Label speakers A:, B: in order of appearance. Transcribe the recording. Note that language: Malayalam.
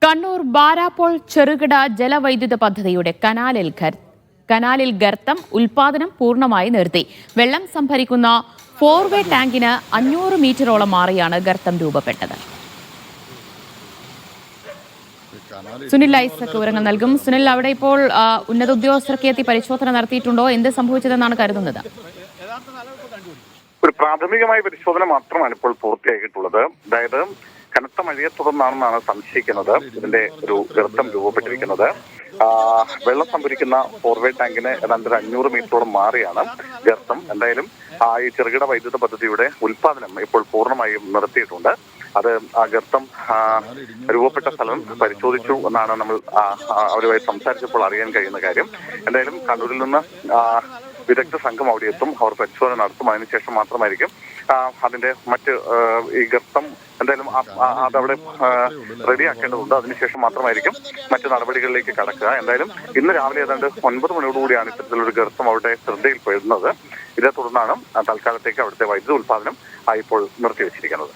A: കണ്ണൂർ ബാരാപ്പോൾ ചെറുകിട ജലവൈദ്യുത പദ്ധതിയുടെ കനാലിൽ ഗർത്തം ഉൽപാദനം പൂർണ്ണമായി നിർത്തി. വെള്ളം സംഭരിക്കുന്ന ഫോർവേ ടാങ്കിന് 500 മീറ്ററോളം മാറിയാണ് ഗർത്തം രൂപപ്പെട്ടത്. സുനിൽ ഐസക് വിവരങ്ങൾ നൽകും. സുനിൽ, അവിടെ ഇപ്പോൾ ഉന്നത ഉദ്യോഗസ്ഥർക്ക് എത്തി പരിശോധന നടത്തിയിട്ടുണ്ടോ? എന്ത് സംഭവിച്ചതെന്നാണ് കരുതുന്നത്?
B: ഒരു പ്രാഥമികമായ പരിശോധന മാത്രമാണ് ഇപ്പോൾ പൂർത്തിയാക്കിയിട്ടുള്ളത്. അതായത് കനത്ത മഴയെ തുടർന്നാണെന്നാണ് സംശയിക്കുന്നത് ഇതിന്റെ ഒരു ഗർത്തം രൂപപ്പെട്ടിരിക്കുന്നത്. വെള്ളം സംഭരിക്കുന്ന ഫോർവേ ടാങ്കിന് ഏതാണ്ട് 500 മീറ്ററോളം മാറിയാണ് ഗർത്തം. എന്തായാലും ഈ ചെറുകിട വൈദ്യുത പദ്ധതിയുടെ ഉൽപാദനം ഇപ്പോൾ പൂർണ്ണമായും നിർത്തിയിട്ടുണ്ട്. അത് ആ ഗർത്തം രൂപപ്പെട്ട സ്ഥലം പരിശോധിച്ചു എന്നാണ് നമ്മൾ അവരുമായി സംസാരിച്ചപ്പോൾ അറിയാൻ കഴിയുന്ന കാര്യം. എന്തായാലും കണ്ണൂരിൽ നിന്ന് വിദഗ്ധ സംഘം അവിടെ എത്തും. അവർ പരിശോധന നടത്തും. അതിനുശേഷം മാത്രമായിരിക്കും അതിന്റെ മറ്റ് ഈ ഗർത്തം എന്തായാലും അതവിടെ റെഡിയാക്കേണ്ടതുണ്ട്. അതിനുശേഷം മാത്രമായിരിക്കും മറ്റു നടപടികളിലേക്ക് കടക്കുക. എന്തായാലും ഇന്ന് രാവിലെ ഏതാണ്ട് 9 മണിയോടുകൂടിയാണ് ഇത്തരത്തിലൊരു ഗർത്തം അവിടെ ശ്രദ്ധയിൽപ്പെടുന്നത്. ഇതേ തുടർന്നാണ് തൽക്കാലത്തേക്ക് അവിടുത്തെ വൈദ്യുത ഉൽപാദനം ഇപ്പോൾ നിർത്തിവെച്ചിരിക്കുന്നത്.